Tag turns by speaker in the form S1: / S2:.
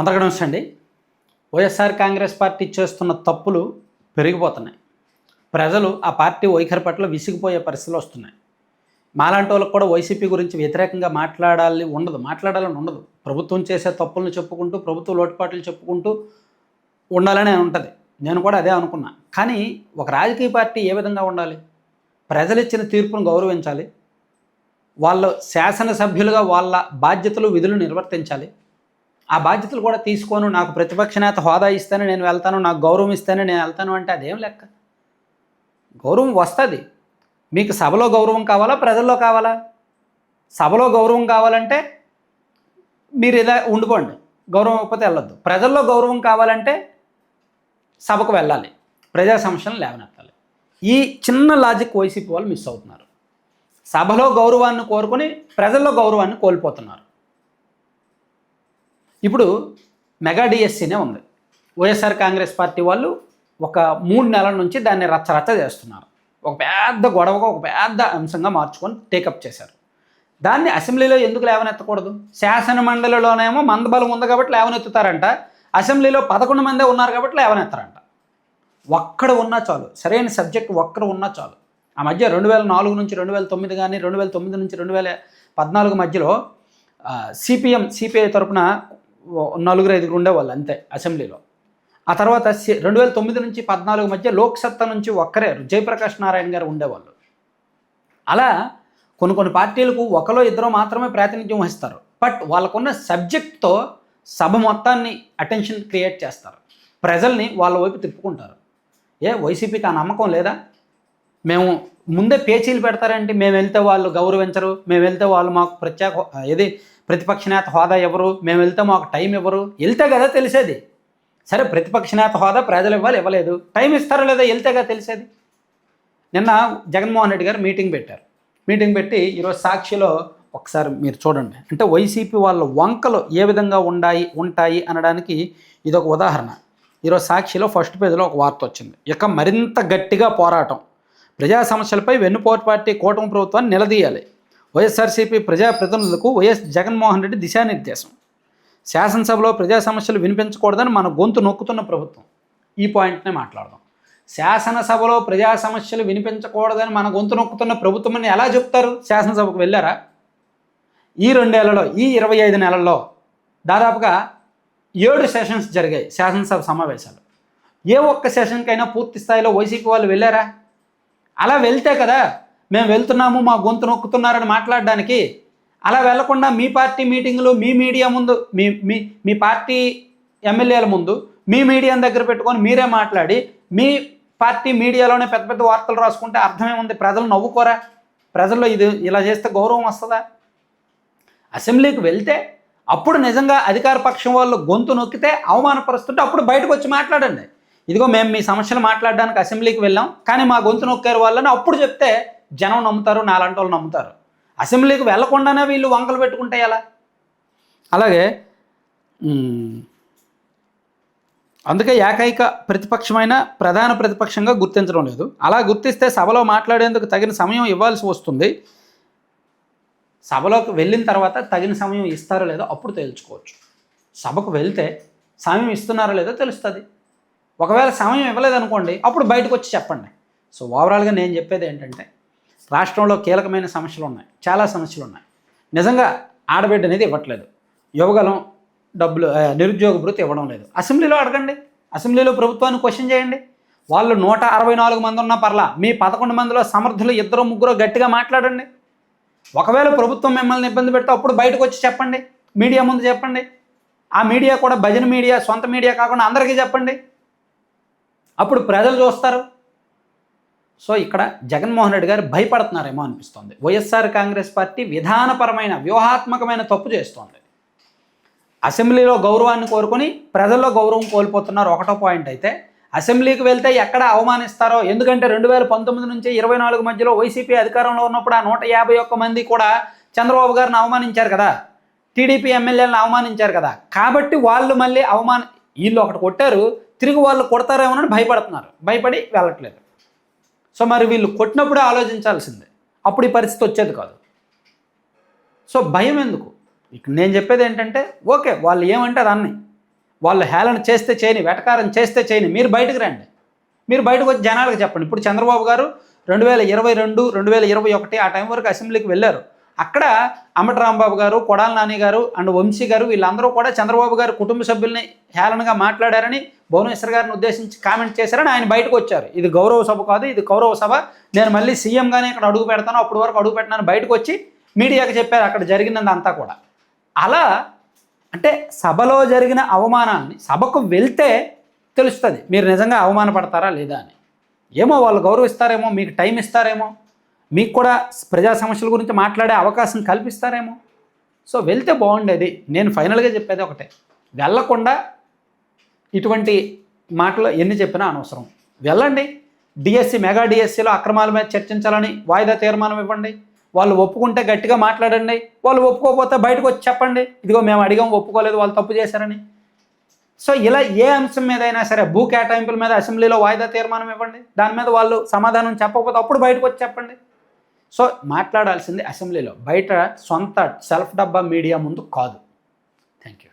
S1: అంతకు నమస్తే అండి. వైఎస్ఆర్ కాంగ్రెస్ పార్టీ చేస్తున్న తప్పులు పెరిగిపోతున్నాయి. ప్రజలు ఆ పార్టీ వైఖరి పట్ల విసిగిపోయే పరిస్థితులు వస్తున్నాయి. మాలాంటి వాళ్ళకి కూడా వైసీపీ గురించి వ్యతిరేకంగా మాట్లాడాలని ఉండదు. ప్రభుత్వం చేసే తప్పులను చెప్పుకుంటూ, ప్రభుత్వ లోటుపాట్లు చెప్పుకుంటూ ఉండాలనే ఉంటుంది. నేను కూడా అదే అనుకున్నా. కానీ ఒక రాజకీయ పార్టీ ఏ విధంగా ఉండాలి? ప్రజలు ఇచ్చిన తీర్పును గౌరవించాలి. వాళ్ళు శాసనసభ్యులుగా వాళ్ళ బాధ్యతలు, విధులు నిర్వర్తించాలి. ఆ బాధ్యతలు కూడా తీసుకొని నాకు ప్రతిపక్ష నేత హోదా ఇస్తేనే నేను వెళ్తాను, నాకు గౌరవం ఇస్తేనే నేను వెళ్తాను అంటే అదేం లెక్క? గౌరవం వస్తుంది. మీకు సభలో గౌరవం కావాలా, ప్రజల్లో కావాలా? సభలో గౌరవం కావాలంటే మీరు ఇలా ఉండిపోండి, గౌరవం ఇవ్వకపోతే వెళ్ళొద్దు. ప్రజల్లో గౌరవం కావాలంటే సభకు వెళ్ళాలి, ప్రజా సమస్యలను లేవనెత్తాలి. ఈ చిన్న లాజిక్ వైసీపీ వాళ్ళు మిస్ అవుతున్నారు. సభలో గౌరవాన్ని కోరుకొని ప్రజల్లో గౌరవాన్ని కోల్పోతున్నారు. ఇప్పుడు మెగా డిఎస్సీనే ఉంది. వైఎస్ఆర్ కాంగ్రెస్ పార్టీ వాళ్ళు ఒక 3 నెలల నుంచి దాన్ని రచ్చరచ్చ చేస్తున్నారు. ఒక పెద్ద గొడవగా, ఒక పెద్ద అంశంగా మార్చుకొని టేకప్ చేశారు. దాన్ని అసెంబ్లీలో ఎందుకు లేవనెత్తకూడదు? శాసన మండలిలోనేమో మందబలం ఉంది కాబట్టి లేవనెత్తుతారంట, అసెంబ్లీలో 11 మందే ఉన్నారు కాబట్టి లేవనెత్తారంట. ఒక్కడ ఉన్నా చాలు, సరైన సబ్జెక్ట్ ఒక్కడ ఉన్నా చాలు. ఆ మధ్య 2004 నుంచి 2009 కానీ 2009 నుంచి 2014 మధ్యలో సిపిఐ తరఫున 4-5 ఉండేవాళ్ళు అంతే అసెంబ్లీలో. ఆ తర్వాత 2009 నుంచి 14 మధ్య లోక్సత్తా నుంచి ఒక్కరే జయప్రకాష్ నారాయణ గారు ఉండేవాళ్ళు. అలా కొన్ని పార్టీలకు ఒకరో ఇద్దరో మాత్రమే ప్రాతినిధ్యం వహిస్తారు. బట్ వాళ్ళకున్న సబ్జెక్ట్తో సభ మొత్తాన్ని అటెన్షన్ క్రియేట్ చేస్తారు, ప్రజల్ని వాళ్ళ వైపు తిప్పుకుంటారు. వైసీపీకి ఆ నమ్మకం లేదా? మేము ముందే పేచీలు పెడతారంటే, మేము వెళ్తే వాళ్ళు గౌరవించరు, మేము వెళ్తే వాళ్ళు మాకు ప్రతిపక్ష నేత హోదా ఎవరు, మేము వెళ్తే మాకు టైం ఇవ్వరు. వెళ్తే కదా తెలిసేది. సరే, ప్రతిపక్ష నేత హోదా ప్రజలు ఇవ్వాలి, ఇవ్వలేదు, టైం ఇస్తారో లేదో వెళ్తే కదా తెలిసేది. నిన్న జగన్మోహన్ రెడ్డి గారు మీటింగ్ పెట్టి ఈరోజు సాక్షిలో ఒకసారి మీరు చూడండి. అంటే వైసీపీ వాళ్ళ వంకలు ఏ విధంగా ఉంటాయి అనడానికి ఇదొక ఉదాహరణ. ఈరోజు సాక్షిలో ఫస్ట్ పేజీలో ఒక వార్త వచ్చింది. ఇక మరింత గట్టిగా పోరాటం, ప్రజా సమస్యలపై వెన్నుపోటు పార్టీ కూటమి ప్రభుత్వాన్ని నిలదీయాలి, వైఎస్ఆర్సీపీ ప్రజాప్రతినిధులకు వైఎస్ జగన్మోహన్ రెడ్డి దిశానిర్దేశం, శాసనసభలో ప్రజా సమస్యలు వినిపించకూడదని మన గొంతు నొక్కుతున్న ప్రభుత్వం. ఈ పాయింట్నే మాట్లాడదాం. శాసనసభలో ప్రజా సమస్యలు వినిపించకూడదని మన గొంతు నొక్కుతున్న ప్రభుత్వం అని ఎలా చెప్తారు? శాసనసభకు వెళ్ళారా? ఈ 2 ఏళ్లలో, ఈ 25 నెలల్లో దాదాపుగా 7 సెషన్స్ జరిగాయి శాసనసభ సమావేశాలు. ఏ ఒక్క సెషన్కైనా పూర్తి స్థాయిలో వైసీపీ వాళ్ళు వెళ్ళారా? అలా వెళ్తే కదా మేము వెళ్తున్నాము, మా గొంతు నొక్కుతున్నారని మాట్లాడడానికి. అలా వెళ్లకుండా మీ పార్టీ మీటింగులు, మీ మీడియా ముందు, మీ పార్టీ ఎమ్మెల్యేల ముందు మీ మీడియాని దగ్గర పెట్టుకొని మీరే మాట్లాడి మీ పార్టీ మీడియాలోనే పెద్ద పెద్ద వార్తలు రాసుకుంటే అర్థమేముంది? ప్రజలు నవ్వుకోరా? ప్రజల్లో ఇలా చేస్తే గౌరవం వస్తుందా? అసెంబ్లీకి వెళ్తే అప్పుడు నిజంగా అధికార పక్షం వాళ్ళు గొంతు నొక్కితే, అవమానపరుస్తుంటే అప్పుడు బయటకు వచ్చి మాట్లాడండి. ఇదిగో మేము మీ సమస్యలు మాట్లాడడానికి అసెంబ్లీకి వెళ్ళాం, కానీ మా గొంతు నొక్కారు వాళ్ళని అప్పుడు చెప్తే జనం నమ్ముతారు, నాలాంటి వాళ్ళు నమ్ముతారు. అసెంబ్లీకి వెళ్లకుండానే వీళ్ళు వంకలు పెట్టుకుంటే ఎలా? అలాగే అందుకే ఏకైక ప్రతిపక్షమైన ప్రధాన ప్రతిపక్షంగా గుర్తించడం లేదు. అలా గుర్తిస్తే సభలో మాట్లాడేందుకు తగిన సమయం ఇవ్వాల్సి వస్తుంది. సభలోకి వెళ్ళిన తర్వాత తగిన సమయం ఇస్తారో లేదో అప్పుడు తేల్చుకోవచ్చు. సభకు వెళ్తే సమయం ఇస్తున్నారో లేదో తెలుస్తుంది. ఒకవేళ సమయం ఇవ్వలేదనుకోండి, అప్పుడు బయటకు వచ్చి చెప్పండి. సో ఓవరాల్గా నేను చెప్పేది ఏంటంటే, రాష్ట్రంలో కీలకమైన సమస్యలు ఉన్నాయి, చాలా సమస్యలు ఉన్నాయి. నిజంగా ఆడబిడ్డ అనేది ఇవ్వట్లేదు, యువగలం డబ్బులు, నిరుద్యోగ భృతి ఇవ్వడం లేదు. అసెంబ్లీలో అడగండి, అసెంబ్లీలో ప్రభుత్వాన్ని క్వశ్చన్ చేయండి. వాళ్ళు 164 మంది ఉన్నా పర్లా, మీ 11 మందిలో సమర్థులు 2-3 గట్టిగా మాట్లాడండి. ఒకవేళ ప్రభుత్వం మిమ్మల్ని ఇబ్బంది పెడితే అప్పుడు బయటకు వచ్చి చెప్పండి, మీడియా ముందు చెప్పండి. ఆ మీడియా కూడా భజన మీడియా, సొంత మీడియా కాకుండా అందరికీ చెప్పండి. అప్పుడు ప్రజలు చూస్తారు. సో ఇక్కడ జగన్మోహన్ రెడ్డి గారు భయపడుతున్నారేమో అనిపిస్తోంది. వైఎస్ఆర్ కాంగ్రెస్ పార్టీ విధానపరమైన, వ్యూహాత్మకమైన తప్పు చేస్తోంది. అసెంబ్లీలో గౌరవాన్ని కోరుకొని ప్రజల్లో గౌరవం కోల్పోతున్నారు, ఒకటో పాయింట్. అయితే అసెంబ్లీకి వెళ్తే ఎక్కడ అవమానిస్తారో, ఎందుకంటే 2019 నుంచి 24 మధ్యలో వైసీపీ అధికారంలో ఉన్నప్పుడు ఆ 151 మంది కూడా చంద్రబాబు గారిని అవమానించారు కదా, టీడీపీ ఎమ్మెల్యేలను అవమానించారు కదా. కాబట్టి వాళ్ళు మళ్ళీ వీళ్ళు ఒకటి కొట్టారు, తిరిగి వాళ్ళు కొడతారేమోనని భయపడుతున్నారు, భయపడి వెళ్ళట్లేదు. సో మరి వీళ్ళు కొట్టినప్పుడే ఆలోచించాల్సిందే, అప్పుడు ఈ పరిస్థితి వచ్చేది కాదు. సో భయం ఎందుకు? ఇక్కడ నేను చెప్పేది ఏంటంటే, ఓకే వాళ్ళు ఏమంటే దాన్ని వాళ్ళు హేళన చేస్తే చేయని, వెటకారం చేస్తే చేయని, మీరు బయటకు రండి. మీరు బయటకు వచ్చి జనాలకు చెప్పండి. ఇప్పుడు చంద్రబాబు గారు 2022, 2021 ఆ టైం వరకు అసెంబ్లీకి వెళ్ళారు. అక్కడ అంబటి రాంబాబు గారు, కొడాల నాని గారు అండ్ వంశీ గారు వీళ్ళందరూ కూడా చంద్రబాబు గారు కుటుంబ సభ్యుల్ని హేళనగా మాట్లాడారని, భువనేశ్వర్ గారిని ఉద్దేశించి కామెంట్ చేశారని ఆయన బయటకు వచ్చారు. ఇది గౌరవ సభ కాదు, ఇది కౌరవ సభ, నేను మళ్ళీ సీఎంగానే ఇక్కడ అడుగు పెడతాను, అప్పటి వరకు అడుగు పెట్టినాను బయటకు వచ్చి మీడియాకి చెప్పారు అక్కడ జరిగినందంతా కూడా. అలా అంటే సభలో జరిగిన అవమానాన్ని సభకు వెళ్తే తెలుస్తుంది మీరు నిజంగా అవమానపడతారా లేదా అని. ఏమో వాళ్ళు గౌరవిస్తారేమో, మీకు టైం ఇస్తారేమో, మీకు కూడా ప్రజా సమస్యల గురించి మాట్లాడే అవకాశం కల్పిస్తారేమో. సో వెళ్తే బాగుండేది. నేను ఫైనల్గా చెప్పేది ఒకటే, వెళ్ళకుండా ఇటువంటి మాటలు ఎన్ని చెప్పినా అనవసరం. వెళ్ళండి, డిఎస్సి మెగా డిఎస్సిలో అక్రమాల మీద చర్చించాలని వాయిదా తీర్మానం ఇవ్వండి. వాళ్ళు ఒప్పుకుంటే గట్టిగా మాట్లాడండి, వాళ్ళు ఒప్పుకోకపోతే బయటకు వచ్చి చెప్పండి, ఇదిగో మేము అడిగాం ఒప్పుకోలేదు, వాళ్ళు తప్పు చేశారని. సో ఇలా ఏ అంశం మీద అయినా సరే భూ కేటాయింపుల మీద అసెంబ్లీలో వాయిదా తీర్మానం ఇవ్వండి, దాని మీద వాళ్ళు సమాధానం చెప్పకపోతే అప్పుడు బయటకు వచ్చి చెప్పండి. సో మాట్లాడాల్సింది అసెంబ్లీలో, బయట సొంత సెల్ఫ్ డబ్బా మీడియా ముందు కాదు. Thank you.